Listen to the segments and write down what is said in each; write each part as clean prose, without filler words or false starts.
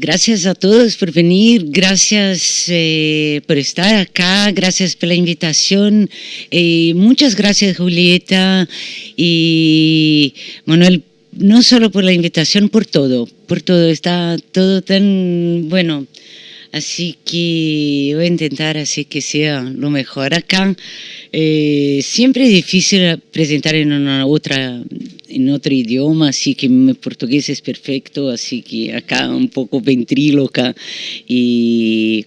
Gracias a todos por venir, gracias por estar acá, gracias por la invitación, muchas gracias Julieta y Manuel, no solo por la invitación, por todo, está todo tan bueno, así que voy a intentar así que sea lo mejor acá. Siempre es difícil presentar en otro idioma, así que mi portugués es perfecto, así que acá un poco ventríloca y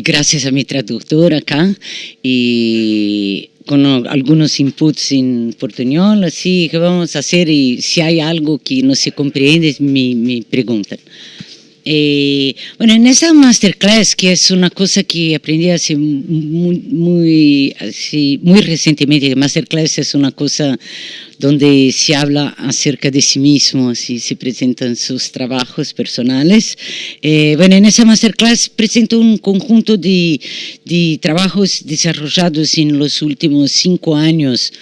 gracias a mi traductor acá y con algunos inputs en portuñol, así que vamos a hacer y si hay algo que no se comprende me preguntan. Bueno, en esta masterclass, que es una cosa que aprendí hace muy recientemente, masterclass es una cosa donde se habla acerca de sí mismo, así se presentan sus trabajos personales. Bueno, en esa masterclass presento un conjunto de trabajos desarrollados en los últimos 5 años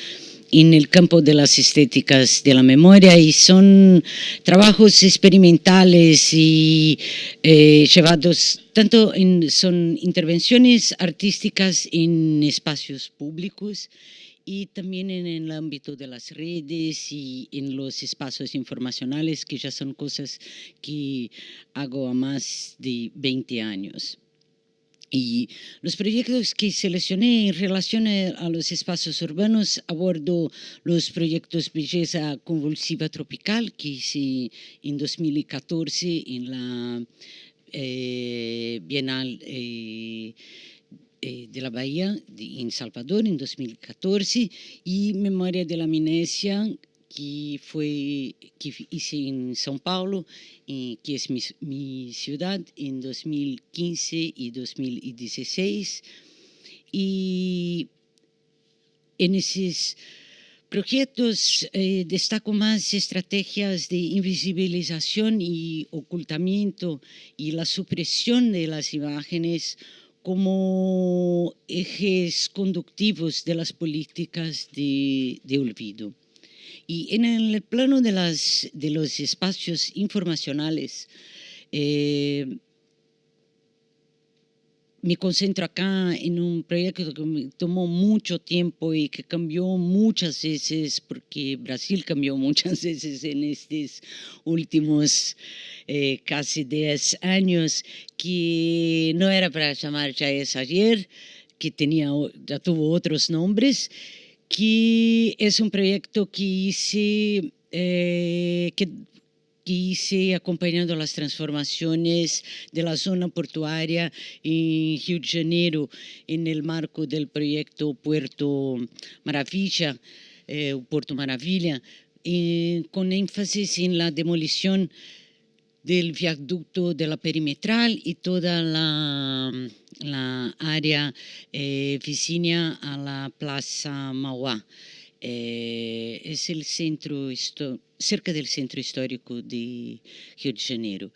en el campo de las estéticas de la memoria y son trabajos experimentales y llevados son intervenciones artísticas en espacios públicos y también en el ámbito de las redes y en los espacios informacionales, que ya son cosas que hago a más de 20 años. Y los proyectos que seleccioné en relación a los espacios urbanos abordo los proyectos Belleza Convulsiva Tropical, que hice en 2014 en la Bienal de la Bahía en Salvador en 2014 y Memoria de la Amnesia que hice en São Paulo, que es mi ciudad, en 2015 y 2016. Y en esos proyectos destaco más estrategias de invisibilización y ocultamiento y la supresión de las imágenes como ejes conductivos de las políticas de olvido. Y en el plano de los espacios informacionales, me concentro acá en un proyecto que me tomó mucho tiempo y que cambió muchas veces, porque Brasil cambió muchas veces en estos últimos casi 10 años, que no era para llamar Ya es ayer, que ya tuvo otros nombres, que es un proyecto que hice acompañando las transformaciones de la zona portuaria en Rio de Janeiro en el marco del proyecto Puerto Maravilla, Puerto Maravilla, con énfasis en la demolición del viaducto de la perimetral y toda la área vecina a la Plaza Mauá. Es el centro cerca del centro histórico de Rio de Janeiro.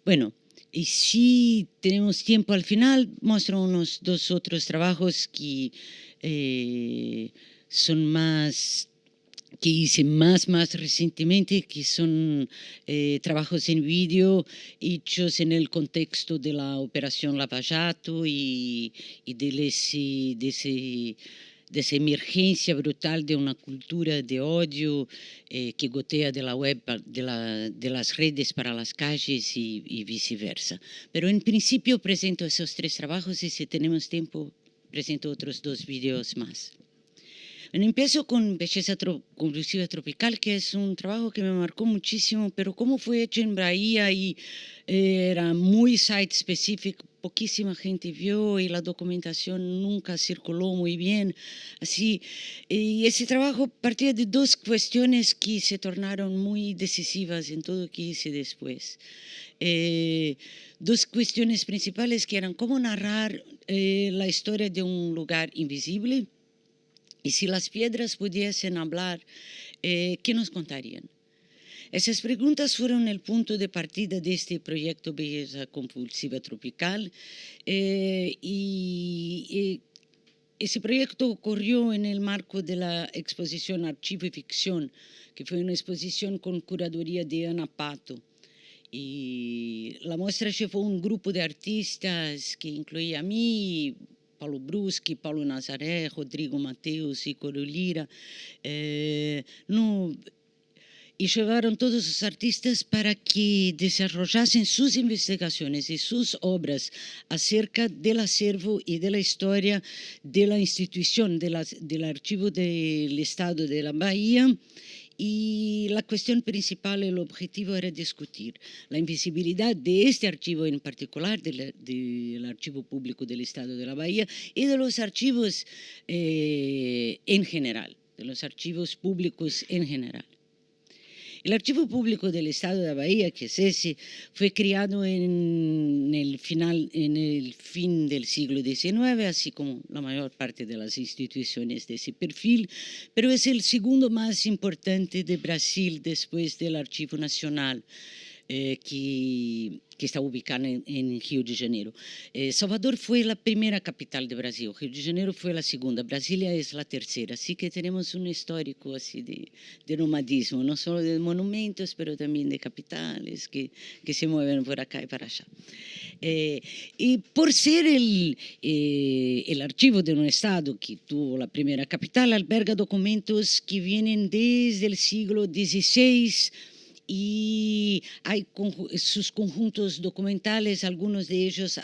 Bueno, y si tenemos tiempo al final, muestro unos 2 otros trabajos que son más que hice más recientemente, que son trabajos en vídeo hechos en el contexto de la Operación Lava Jato y de esa emergencia brutal de una cultura de odio que gotea de la web, de las redes para las calles y viceversa. Pero en principio presento esos 3 trabajos y si tenemos tiempo presento otros 2 videos más. Bueno, empiezo con Belleza Convulsiva Tropical, que es un trabajo que me marcó muchísimo, pero como fue hecho en Bahía y era muy site-specific, poquísima gente vio y la documentación nunca circuló muy bien. Así, y ese trabajo partía de 2 cuestiones que se tornaron muy decisivas en todo lo que hice después. 2 cuestiones principales que eran cómo narrar la historia de un lugar invisible. Y si las piedras pudiesen hablar, ¿qué nos contarían? Esas preguntas fueron el punto de partida de este proyecto Belleza Convulsiva Tropical. Y ese proyecto ocurrió en el marco de la exposición Archivo y Ficción, que fue una exposición con curaduría de Ana Pato. Y la muestra llevó un grupo de artistas que incluía a mí, Paulo Bruschi, Paulo Nazaré, Rodrigo Mateus y Coro Lira. No, y llevaron todos los artistas para que desarrollasen sus investigaciones y sus obras acerca del acervo y de la historia de la institución del Archivo del Estado de la Bahía. Y la cuestión principal, el objetivo era discutir la invisibilidad de este archivo en particular, del Archivo Público del Estado de la Bahía y de los archivos en general, de los archivos públicos en general. El Archivo Público del Estado de la Bahía, que es ese, fue creado en el fin del siglo XIX, así como la mayor parte de las instituciones de ese perfil, pero es el segundo más importante de Brasil después del Archivo Nacional, que está ubicado en Rio de Janeiro. Salvador fue la primera capital de Brasil, Rio de Janeiro fue la segunda, Brasilia es la tercera, así que tenemos un histórico así de nomadismo, no solo de monumentos, pero también de capitales que se mueven por acá y para allá. Y por ser el archivo de un estado que tuvo la primera capital, alberga documentos que vienen desde el siglo XVI, y hay sus conjuntos documentales, algunos de ellos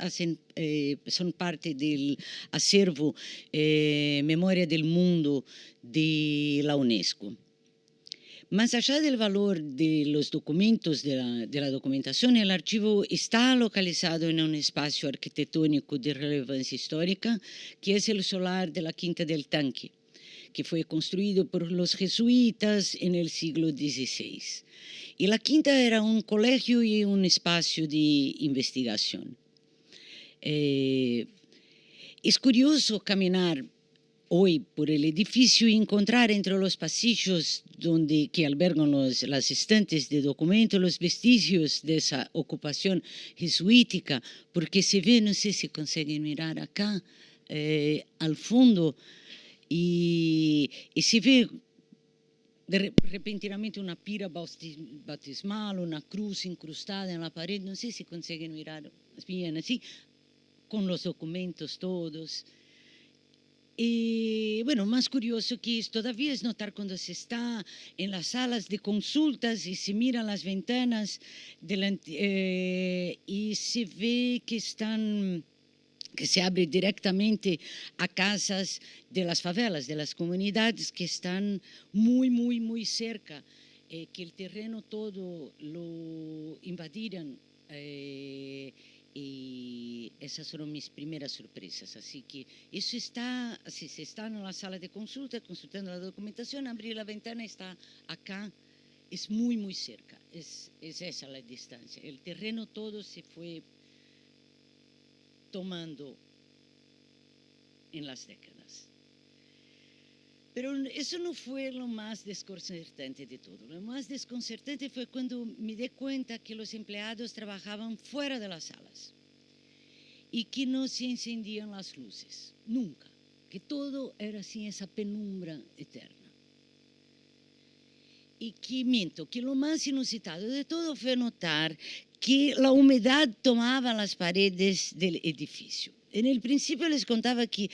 son parte del acervo Memoria del Mundo de la UNESCO. Más allá del valor de los documentos, de la documentación, el archivo está localizado en un espacio arquitectónico de relevancia histórica, que es el solar de la Quinta del Tanque, que fue construido por los jesuitas en el siglo XVI. Y la Quinta era un colegio y un espacio de investigación. Es curioso caminar hoy por el edificio y encontrar entre los pasillos que albergan las estantes de documentos los vestigios de esa ocupación jesuítica, porque se ve, no sé si consiguen mirar acá, al fondo, y se ve repentinamente una pira bautismal, una cruz incrustada en la pared, no sé si consiguen mirar bien así, con los documentos todos. Y bueno, más curioso que es todavía es notar cuando se está en las salas de consultas y se miran las ventanas y se ve que se abre directamente a casas de las favelas, de las comunidades que están muy, muy, muy cerca, que el terreno todo lo invadieron. Y esas fueron mis primeras sorpresas. Así que eso está, si se está en la sala de consulta, consultando la documentación, abrir la ventana, está acá, es muy, muy cerca. Es esa la distancia. El terreno todo se fue tomando en las décadas. Pero eso no fue lo más desconcertante de todo. Lo más desconcertante fue cuando me di cuenta que los empleados trabajaban fuera de las salas y que no se encendían las luces, nunca, que todo era así, esa penumbra eterna. Y que lo más inusitado de todo fue notar que la humedad tomaba las paredes del edificio. En el principio les contaba que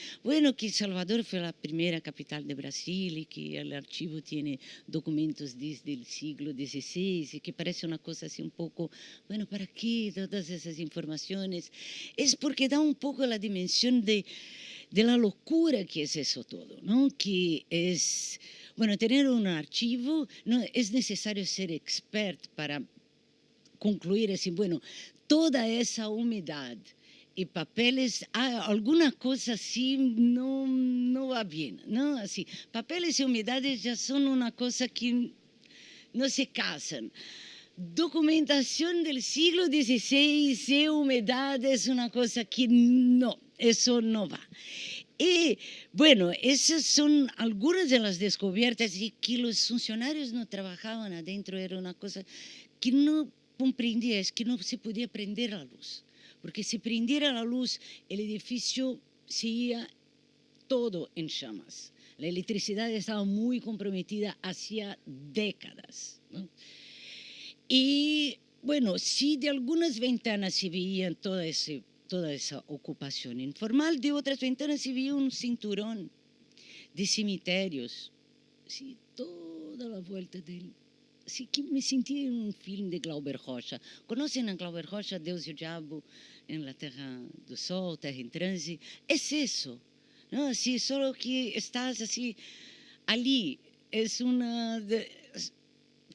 Salvador fue la primera capital de Brasil y que el archivo tiene documentos desde el siglo XVI y que parece una cosa así un poco, ¿para qué todas esas informaciones? Es porque da un poco la dimensión de la locura que es eso todo, ¿no? Que es, tener un archivo, no es necesario ser experto para concluir así, toda esa humedad y papeles, alguna cosa así no va bien, ¿no? Así, papeles y humedades ya son una cosa que no se casan. Documentación del siglo XVI y humedad es una cosa que no, eso no va. Y esas son algunas de las descubiertas y que los funcionarios no trabajaban adentro, era una cosa que no comprendía, es que no se podía prender la luz. Porque si prendiera la luz, el edificio seguía todo en llamas. La electricidad estaba muy comprometida hacía décadas, ¿no? Y Bueno, sí, de algunas ventanas se veía toda esa ocupación informal, de otras ventanas se veía un cinturón de cemitérios, sí, toda la vuelta del... Sí, que me sentí en un film de Glauber Rocha. ¿Conocen a Glauber Rocha, Deus y el Diabo en la Terra do Sol, Terra en Transe? Es eso, ¿no? Así, solo que estás así, allí, es una...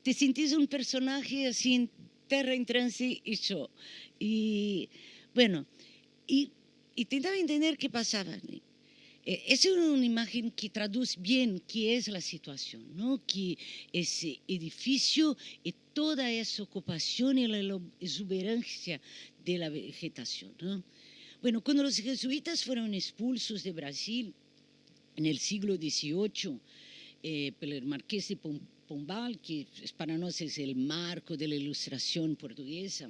te sentís un personaje así en Terra en Transe y yo. Y, bueno, y, y tentaba entender qué pasaba, ¿no? Esa es una imagen que traduce bien qué es la situación, ¿no? Que ese edificio y toda esa ocupación y la exuberancia de la vegetación, ¿no? Bueno, cuando los jesuitas fueron expulsos de Brasil en el siglo XVIII, por el Marqués de Pombal, que para nosotros es el marco de la ilustración portuguesa,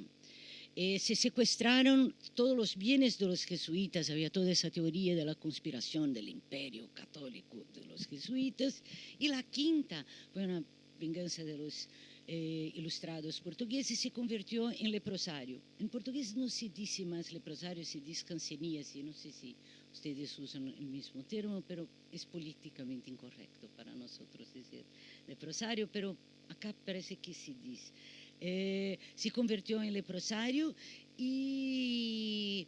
se secuestraron todos los bienes de los jesuitas, había toda esa teoría de la conspiración del imperio católico de los jesuitas, y la quinta fue una venganza de los ilustrados portugueses, se convirtió en leprosario. En portugués no se dice más leprosario, se dice canceníase, no sé si ustedes usan el mismo termo, pero es políticamente incorrecto para nosotros decir leprosario, pero acá parece que se dice. Se convirtió en leprosario y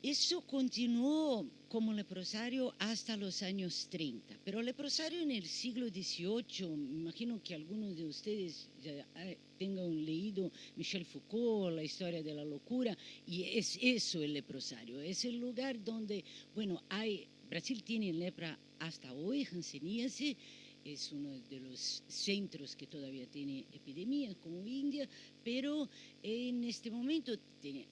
eso continuó como leprosario hasta los años 30. Pero leprosario en el siglo XVIII, me imagino que algunos de ustedes ya tengan leído Michel Foucault, La historia de la locura, y es eso el leprosario. Es el lugar donde, bueno, Brasil tiene lepra hasta hoy, hanseníase, es uno de los centros que todavía tiene epidemia, como India, pero en este momento tiene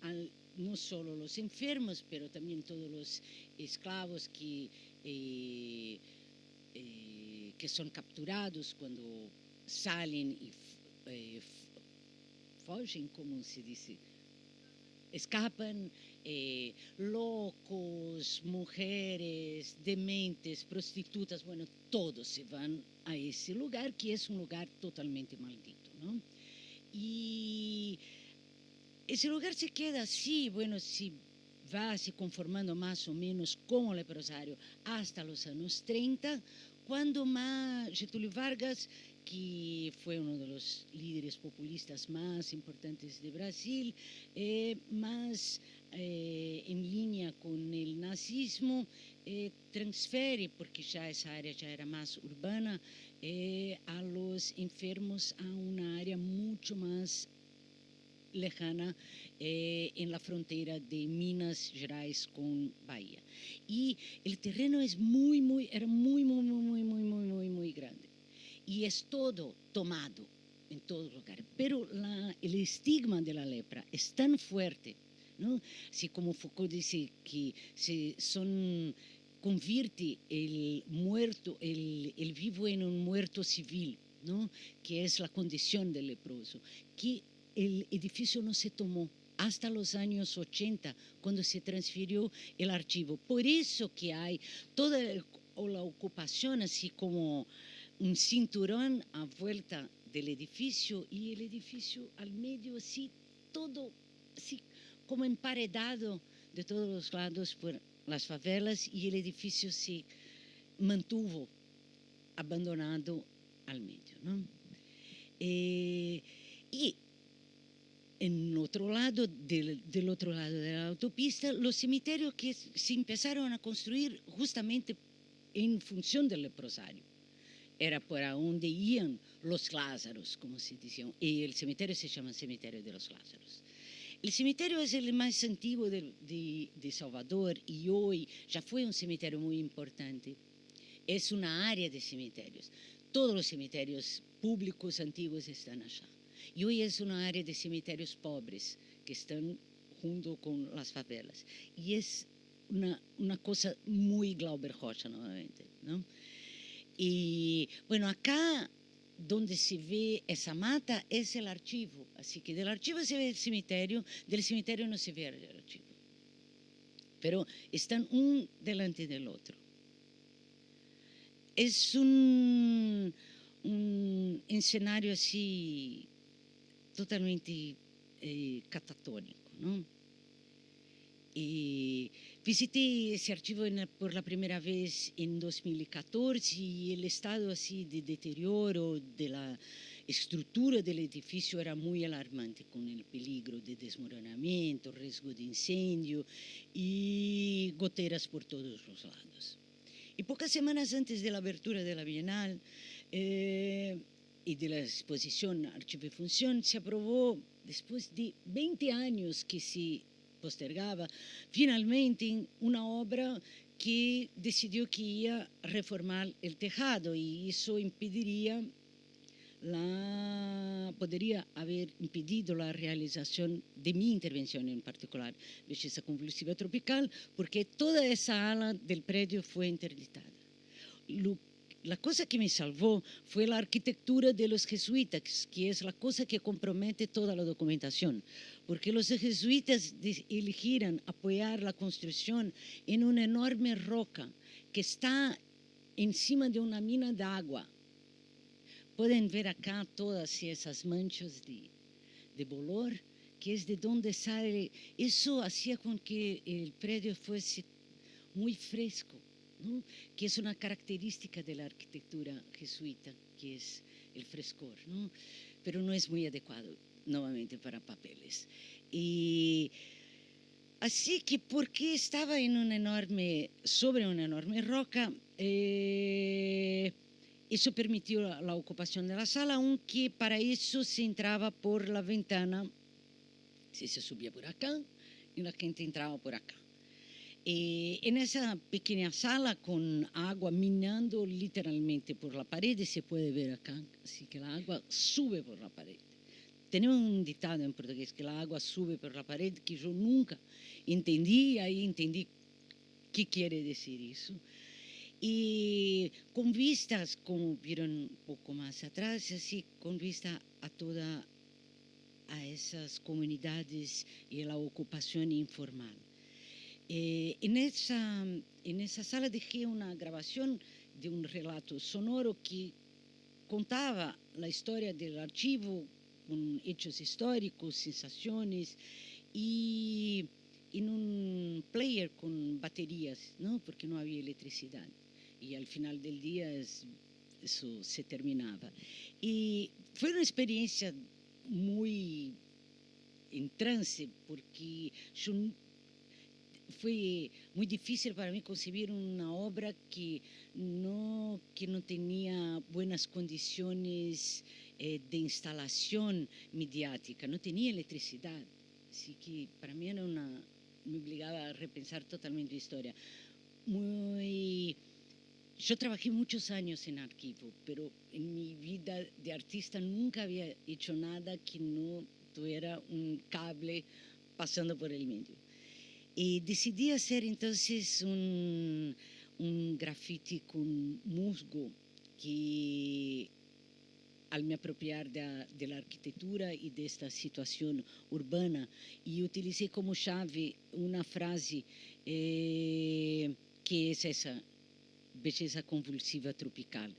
no solo los enfermos, pero también todos los esclavos que son capturados cuando salen y fogen, como se dice, escapan, locos, mujeres, dementes, prostitutas, bueno, todos se van a ese lugar que es un lugar totalmente maldito, ¿no? Y ese lugar se queda así, bueno, se va se conformando más o menos como leprosario hasta los años 30, cuando Getúlio Vargas, que fue uno de los líderes populistas más importantes de Brasil, más en línea con el nazismo, transfiere, porque ya esa área ya era más urbana, a los enfermos a una área mucho más lejana, en la frontera de Minas Gerais con Bahía. Y el terreno era muy grande. Y es todo tomado en todo lugar. Pero el estigma de la lepra es tan fuerte, ¿no? Así como Foucault dice que convierte el muerto, el vivo en un muerto civil, ¿no? Que es la condición del leproso, que el edificio no se tomó hasta los años 80, cuando se transfirió el archivo. Por eso que hay toda la ocupación, así como un cinturón a vuelta del edificio y el edificio al medio, así todo, así como emparedado de todos los lados por las favelas, y el edificio se mantuvo abandonado al medio, ¿no? Y en otro lado, del otro lado de la autopista, los cementerios que se empezaron a construir justamente en función del leprosario. Era por donde iban los Lázaros, como se decían, y el cementerio se llama Cementerio de los Lázaros. El cementerio es el más antiguo de Salvador y hoy ya fue un cementerio muy importante. Es una área de cementerios. Todos los cementerios públicos antiguos están allá. Y hoy es una área de cementerios pobres que están junto con las favelas. Y es una cosa muy Glauber Rocha nuevamente, ¿no? Y bueno, acá donde se ve esa mata es el archivo. Así que del archivo se ve el cementerio, del cementerio no se ve el archivo. Pero están un delante del otro. Es un escenario así totalmente catatônico, não? E visitei esse arquivo por la primera vez em 2014 e o estado assim de deterioro da estrutura do edifício era muito alarmante, com o peligro de desmoronamento, risco de incêndio e goteiras por todos os lados. E poucas semanas antes da abertura da Bienal e da exposição Archivo e Función, se aprovou, depois de 20 anos que se postergava, finalmente uma obra que decidiu que ia reformar o tejado e isso poderia haver impedido a realização de minha intervenção em particular, Belleza Convulsiva Tropical, porque toda essa ala do prédio foi interditada. La cosa que me salvó fue la arquitectura de los jesuitas, que es la cosa que compromete toda la documentación, porque los jesuitas eligieron apoyar la construcción en una enorme roca que está encima de una mina de agua. Pueden ver acá todas esas manchas de bolor, que es de donde sale. Eso hacía con que el predio fuese muy fresco, ¿no? Que es una característica de la arquitectura jesuita, que es el frescor, ¿no? Pero no es muy adecuado nuevamente para papeles. Y así que porque estaba sobre una enorme roca, eso permitió la ocupación de la sala, aunque para eso se entraba por la ventana, se subía por acá y la gente entraba por acá. En esa pequeña sala con agua minando literalmente por la pared, se puede ver acá, así que la agua sube por la pared. Tenemos un ditado en portugués que la agua sube por la pared, que yo nunca entendí, ahí entendí qué quiere decir eso. Y con vistas, como vieron un poco más atrás, así con vista a esas comunidades y a la ocupación informal. En esa sala dejé una grabación de un relato sonoro que contaba la historia del archivo con hechos históricos, sensaciones y en un player con baterías, ¿no? Porque no había electricidad y al final del día eso se terminaba. Y fue una experiencia muy en trance porque fue muy difícil para mí concebir una obra que no tenía buenas condiciones de instalación mediática, no tenía electricidad. Así que para mí me obligaba a repensar totalmente la historia. Yo trabajé muchos años en archivo, pero en mi vida de artista nunca había hecho nada que no tuviera un cable pasando por el medio. Y decidí hacer entonces un graffiti con musgo que al me apropiar de la arquitectura y de esta situación urbana y utilicé como chave una frase que es esa, Belleza Convulsiva Tropical.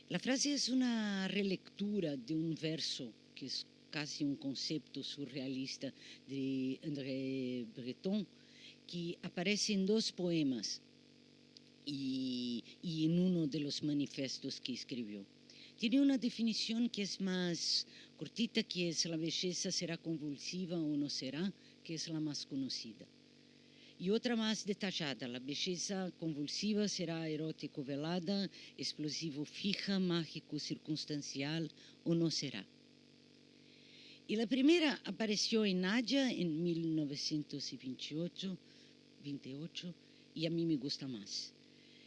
La frase es una relectura de un verso que es casi un concepto surrealista de André Breton, que aparece en 2 poemas y en uno de los manifestos que escribió. Tiene una definición que es más cortita, que es la belleza será convulsiva o no será, que es la más conocida. Y otra más detallada, la belleza convulsiva será erótico velada, explosivo fija, mágico circunstancial o no será. Y la primera apareció en Nadia en 1928, y a mí me gusta más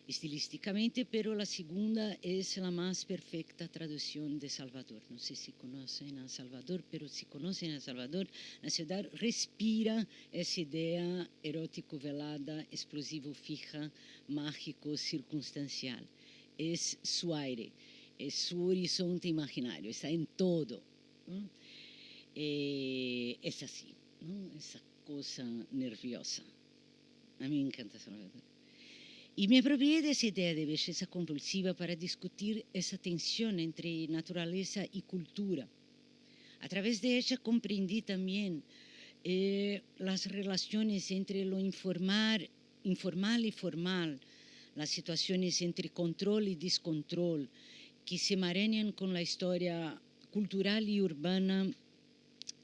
estilísticamente, pero la segunda es la más perfecta traducción de Salvador. No sé si conocen a Salvador, pero si conocen a Salvador, la ciudad respira esa idea erótico velada, explosivo fija, mágico circunstancial. Es su aire, es su horizonte imaginario, está en todo, ¿no? Es así, ¿no? Esa cosa nerviosa. A mí me encanta Salvador. Y me apropié de esa idea de belleza convulsiva para discutir esa tensión entre naturaleza y cultura. A través de ella comprendí también las relaciones entre lo informal y formal, las situaciones entre control y descontrol, que se emaranhan con la historia cultural y urbana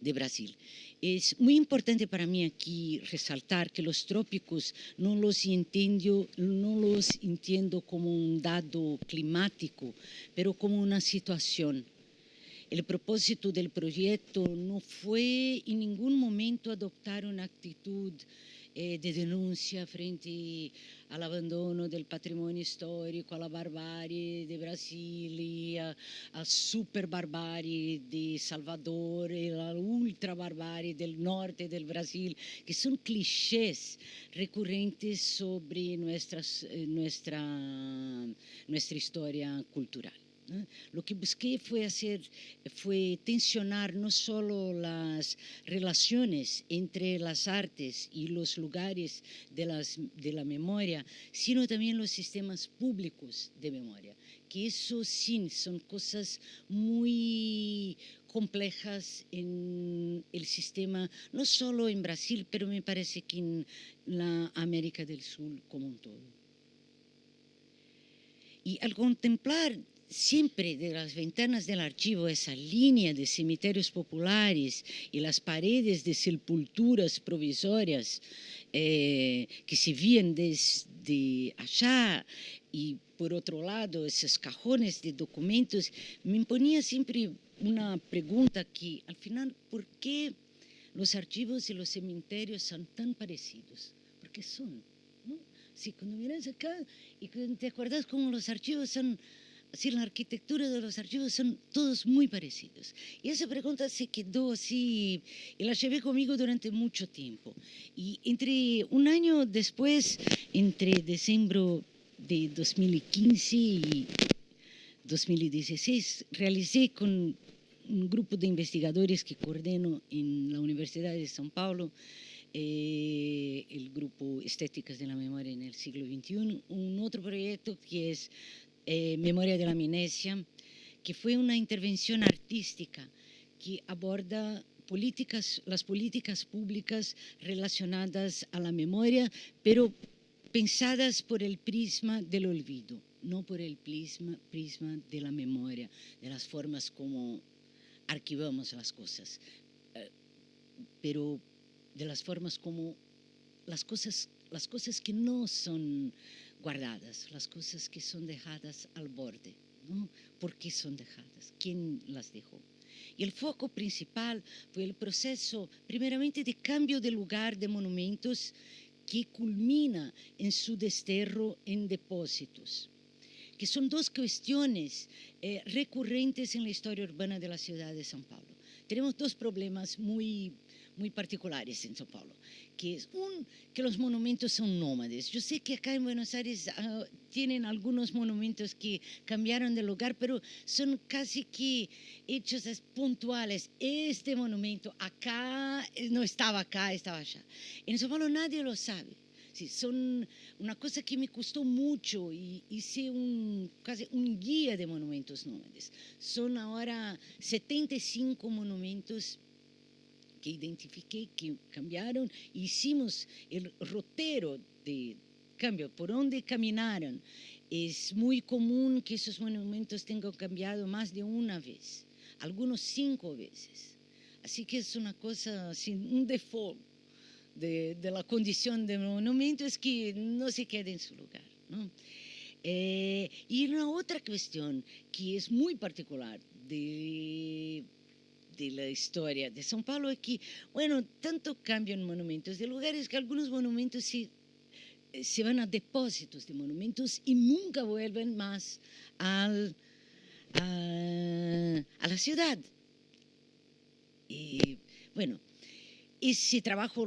de Brasil. Es muy importante para mí aquí resaltar que los trópicos no los entiendo como un dado climático, pero como una situación. El propósito del proyecto no fue en ningún momento adoptar una actitud de denuncia frente al abandono del patrimonio histórico, a la barbarie de Brasil y a super barbarie de Salvador, y a la ultra barbarie del norte del Brasil, que son clichés recurrentes sobre nuestra historia cultural. Lo que busqué fue tensionar no solo las relaciones entre las artes y los lugares de la memoria, sino también los sistemas públicos de memoria, que eso sí son cosas muy complejas en el sistema, no solo en Brasil, pero me parece que en la América del Sur como un todo. Y al contemplar siempre de las ventanas del archivo esa línea de cementerios populares y las paredes de sepulturas provisorias que se veían desde allá, y por otro lado esos cajones de documentos, me imponía siempre una pregunta que al final, ¿por qué los archivos y los cementerios son tan parecidos? Porque son, ¿no? Si cuando miras acá y te acuerdas cómo los archivos son, así la arquitectura de los archivos son todos muy parecidos. Y esa pregunta se quedó así y la llevé conmigo durante mucho tiempo. Y entre un año después, entre diciembre de 2015 y 2016, realicé con un grupo de investigadores que coordeno en la Universidad de São Paulo, el grupo Estéticas de la Memoria en el siglo XXI, un otro proyecto que es Memoria de la Amnesia, que fue una intervención artística que aborda las políticas públicas relacionadas a la memoria, pero pensadas por el prisma del olvido, no por el prisma de la memoria, de las formas como archivamos las cosas, pero de las formas como las cosas que no son guardadas, las cosas que son dejadas al borde, ¿no? ¿Por qué son dejadas? ¿Quién las dejó? Y el foco principal fue el proceso, primeramente, de cambio de lugar de monumentos que culmina en su desterro en depósitos, que son dos cuestiones recurrentes en la historia urbana de la ciudad de São Paulo. Tenemos dos problemas muy particulares en São Paulo, que es que los monumentos son nómades. Yo sé que acá en Buenos Aires tienen algunos monumentos que cambiaron de lugar, pero son casi que hechos puntuales. Este monumento acá no estaba acá, estaba allá. En São Paulo nadie lo sabe. Sí, son una cosa que me costó mucho y hice casi un guía de monumentos nómades. Son ahora 75 monumentos que identifiqué, que cambiaron, hicimos el rotero de cambio, por donde caminaron. Es muy común que esos monumentos tengan cambiado más de una vez, algunos 5 veces. Así que es una cosa, así, un default de la condición de monumento es que no se quede en su lugar, ¿no? Y una otra cuestión que es muy particular de la historia de São Paulo es que, bueno, tanto cambian monumentos de lugares que algunos monumentos se van a depósitos de monumentos y nunca vuelven más a la ciudad. Y bueno, ese trabajo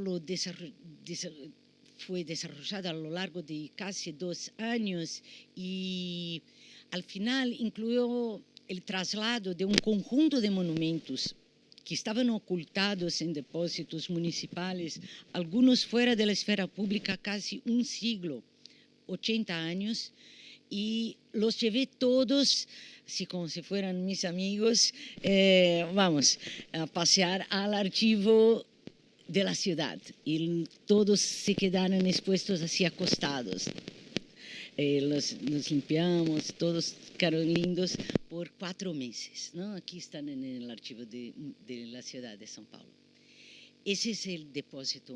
fue desarrollado a lo largo de casi 2 años y al final incluyó el traslado de un conjunto de monumentos que estaban ocultados en depósitos municipales, algunos fuera de la esfera pública casi un siglo, 80 años, y los llevé todos, así como si fueran mis amigos, vamos, a pasear al archivo de la ciudad y todos se quedaron expuestos así acostados. Los limpiamos, todos quedaron lindos por 4 meses, ¿no? Aquí están en el archivo de la ciudad de São Paulo. Ese es el depósito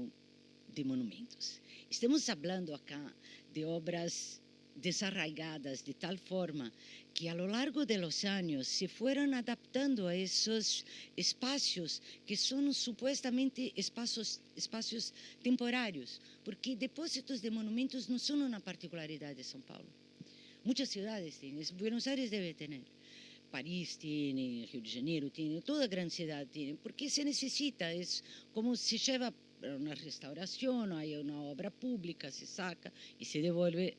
de monumentos. Estamos hablando acá de obras desarraigadas de tal forma que a lo largo de los años se fueron adaptando a esos espacios que son supuestamente espacios temporários, porque depósitos de monumentos no son una particularidad de São Paulo. Muchas ciudades tienen, Buenos Aires debe tener, París tiene, Rio de Janeiro tiene, toda gran ciudad tiene, porque se necesita, es como se lleva una restauración, hay una obra pública, se saca y se devuelve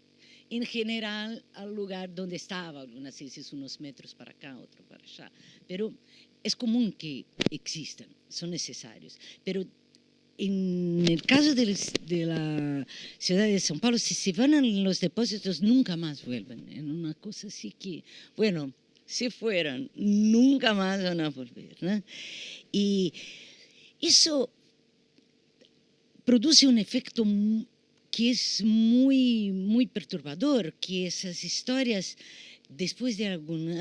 en general al lugar donde estaba, algunas veces unos metros para acá, otro para allá, pero es común que existan, son necesarios. Pero en el caso de la ciudad de São Paulo, si se van a los depósitos, nunca más vuelven. En una cosa así que, bueno, si fueran, nunca más van a volver, ¿no? Y eso produce un efecto que es muy, muy perturbador, que esas historias, después de algunos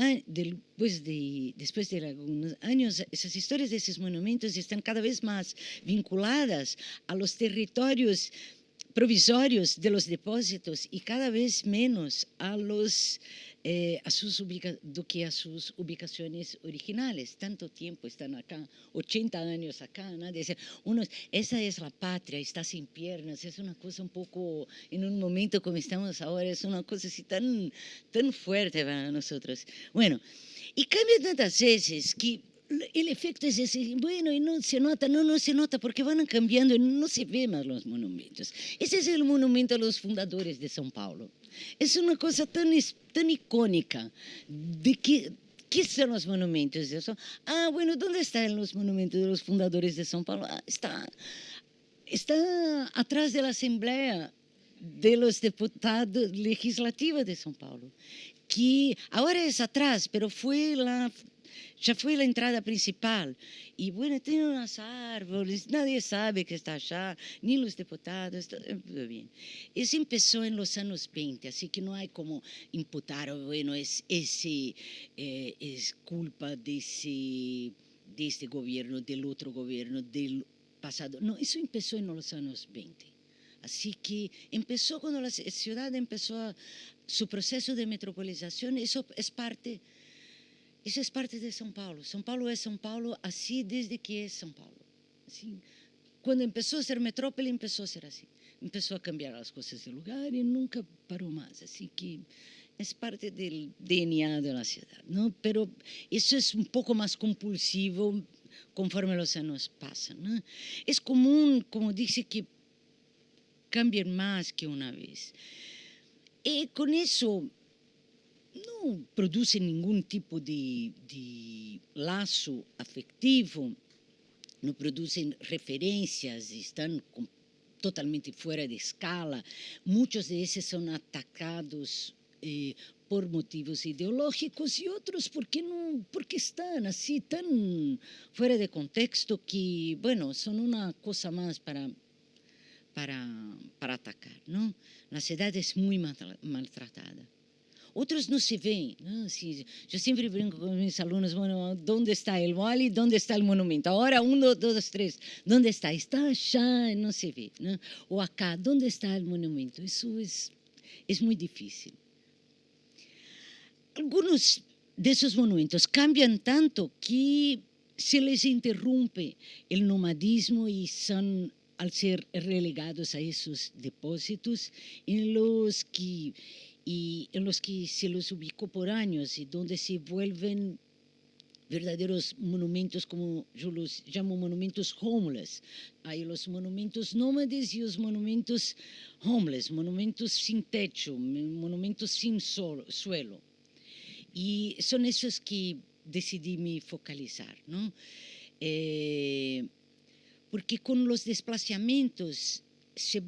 años, esas historias de esos monumentos están cada vez más vinculadas a los territorios provisorios de los depósitos y cada vez menos a sus ubicaciones originales. Tanto tiempo están acá, 80 años acá, ¿no? Esa es la patria, está sin piernas, es una cosa un poco, en un momento como estamos ahora, es una cosa así tan fuerte para nosotros. Bueno, y cambia tantas veces que el efecto es ese, bueno, y no se nota porque van cambiando y no se ven más los monumentos. Ese es el monumento a los fundadores de São Paulo. Es una cosa tan icónica de que... ¿Qué son los monumentos de eso? Bueno, ¿dónde están los monumentos de los fundadores de São Paulo? Está atrás de la Asamblea de los Diputados Legislativa de São Paulo, que ahora es atrás, pero ya fue la entrada principal. Y bueno, tiene unos árboles, nadie sabe que está allá, ni los diputados, todo bien. Eso empezó en los años 20, así que no hay como imputar, bueno, es culpa de este gobierno, del otro gobierno, del pasado. No, eso empezó en los años 20. Así que empezó cuando la ciudad empezó su proceso de metropolización, eso es parte de São Paulo. São Paulo es São Paulo así desde que es São Paulo. Así, cuando empezó a ser metrópole, empezó a ser así. Empezó a cambiar las cosas de lugar y nunca paró más. Así que es parte del DNA de la ciudad, ¿no? Pero eso es un poco más compulsivo conforme los años pasan, ¿no? Es común, como dice, que cambien más que una vez. Y con eso no produce ningún tipo de lazo afectivo, no producen referencias, están totalmente fuera de escala. Muchos de esos son atacados por motivos ideológicos y otros porque están así tan fuera de contexto que, bueno, son una cosa más para atacar, ¿no? La ciudad es muy maltratada. Otros no se ven, ¿no? Sí, yo siempre brinco con mis alumnos, bueno, ¿dónde está el vale? ¿Dónde está el monumento? Ahora 1, 2, 3, ¿dónde está? Está allá, no se ve, ¿no? O acá, ¿dónde está el monumento? Eso es muy difícil. Algunos de esos monumentos cambian tanto que se les interrumpe el nomadismo y son, al ser relegados a esos depósitos en los que se los ubicó por años y donde se vuelven verdaderos monumentos, como yo los llamo monumentos homeless. Hay los monumentos nómades y los monumentos homeless, monumentos sin techo, monumentos sin suelo. Y son esos que decidí me focalizar, ¿no? Porque con los desplazamientos se